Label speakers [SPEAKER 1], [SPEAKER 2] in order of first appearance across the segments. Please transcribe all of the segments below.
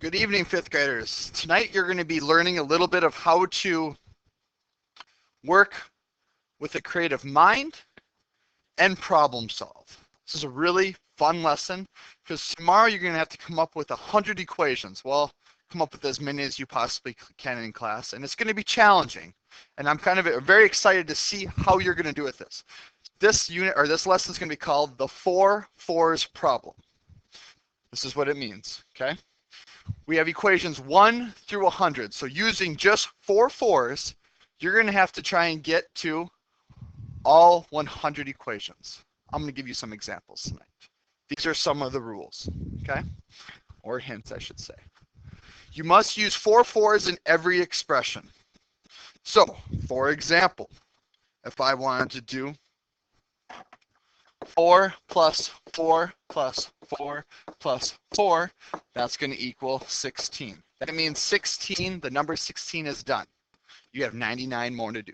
[SPEAKER 1] Good evening, fifth graders. Tonight you're going to be learning a little bit of how to work with a creative mind and problem solve. This is a really fun lesson because tomorrow you're going to have to come up with 100 equations. Well, come up with as many as you possibly can in class, and it's going to be challenging. And I'm kind of very excited to see how you're going to do with this. This unit or this lesson is going to be called the 4 fours problem. This is what it means, okay? We have equations 1 through 100. So using just 4 fours, you're going to have to try and get to all 100 equations. I'm going to give you some examples tonight. These are some of the rules, okay? Or hints, I should say. You must use 4 fours in every expression. So, for example, if I wanted to do 4 plus 4 plus 4 plus 4, that's going to equal 16. That means 16, the number 16 is done. You have 99 more to do.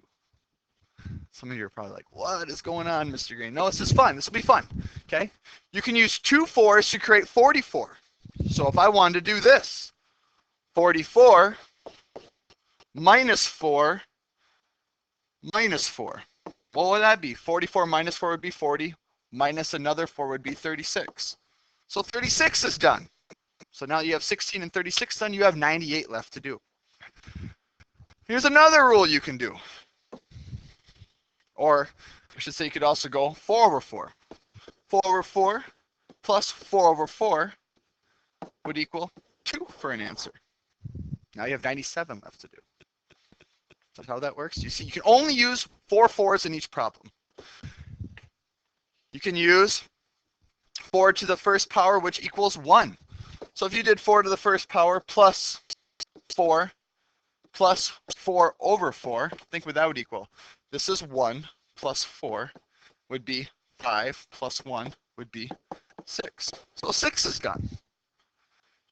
[SPEAKER 1] Some of you are probably like, what is going on, Mr. Green? No, this is fun. This will be fun, okay? You can use 2 fours to create 44. So if I wanted to do this, 44 minus 4 minus 4. What would that be? 44 minus 4 would be 40. Minus another 4 would be 36. So 36 is done. So now you have 16 and 36 done. You have 98 left to do. Here's another rule you can do. Or I should say you could also go 4 over 4. 4 over 4 plus 4 over 4 would equal 2 for an answer. Now you have 97 left to do. That's how that works. You see, you can only use 4 fours in each problem. You can use 4 to the first power, which equals 1. So if you did 4 to the first power plus 4 plus 4 over 4, think what that would equal. This is 1 plus 4 would be 5 plus 1 would be 6. So 6 is done.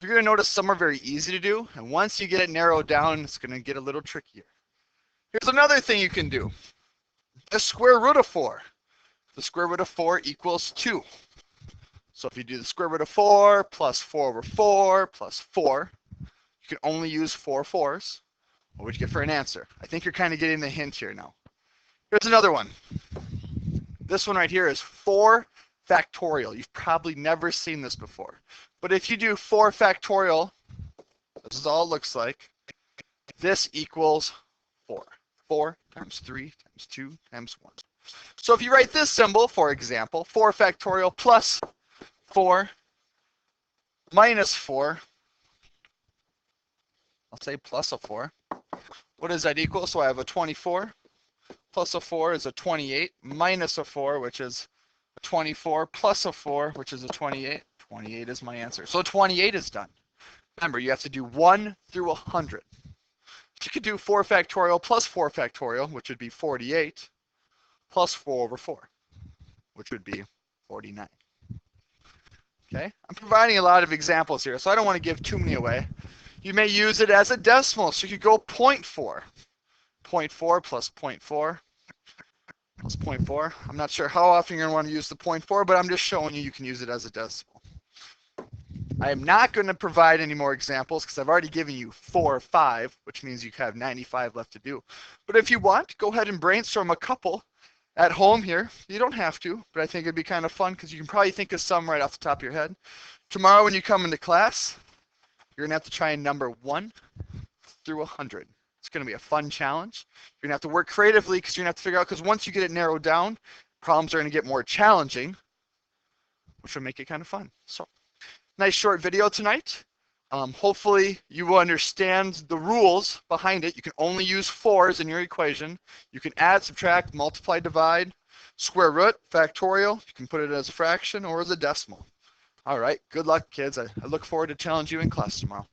[SPEAKER 1] You're going to notice some are very easy to do, and once you get it narrowed down, it's going to get a little trickier. Here's another thing you can do. The square root of 4. The square root of 4 equals 2. So if you do the square root of 4 plus 4 over 4 plus 4, you can only use 4 fours. What would you get for an answer? I think you're kind of getting the hint here now. Here's another one. This one right here is 4 factorial. You've probably never seen this before. But if you do 4 factorial, this is all it looks like. This equals 4. 4 times 3 times 2 times 1. So if you write this symbol, for example, 4 factorial plus 4 minus 4, I'll say plus a 4. What does that equal? So I have a 24 plus a 4 is a 28 minus a 4, which is a 24 plus a 4, which is a 28. 28 is my answer. So 28 is done. Remember, you have to do 1 through 100. You could do 4 factorial plus 4 factorial, which would be 48, plus 4 over 4, which would be 49. Okay, I'm providing a lot of examples here, so I don't want to give too many away. You may use it as a decimal, so you could go 0.4. 0.4 plus 0.4 plus 0.4. I'm not sure how often you're going to want to use the 0.4, but I'm just showing you can use it as a decimal. I am not going to provide any more examples because I've already given you 4 or 5, which means you have 95 left to do. But if you want, go ahead and brainstorm a couple at home here. You don't have to, but I think it'd be kind of fun because you can probably think of some right off the top of your head. Tomorrow when you come into class, you're going to have to try and number 1 through 100. It's going to be a fun challenge. You're going to have to work creatively because you're going to have to figure out, because once you get it narrowed down, problems are going to get more challenging, which will make it kind of fun. So, nice short video tonight. Hopefully you will understand the rules behind it. You can only use 4s in your equation. You can add, subtract, multiply, divide, square root, factorial. You can put it as a fraction or as a decimal. All right, good luck, kids. I look forward to challenging you in class tomorrow.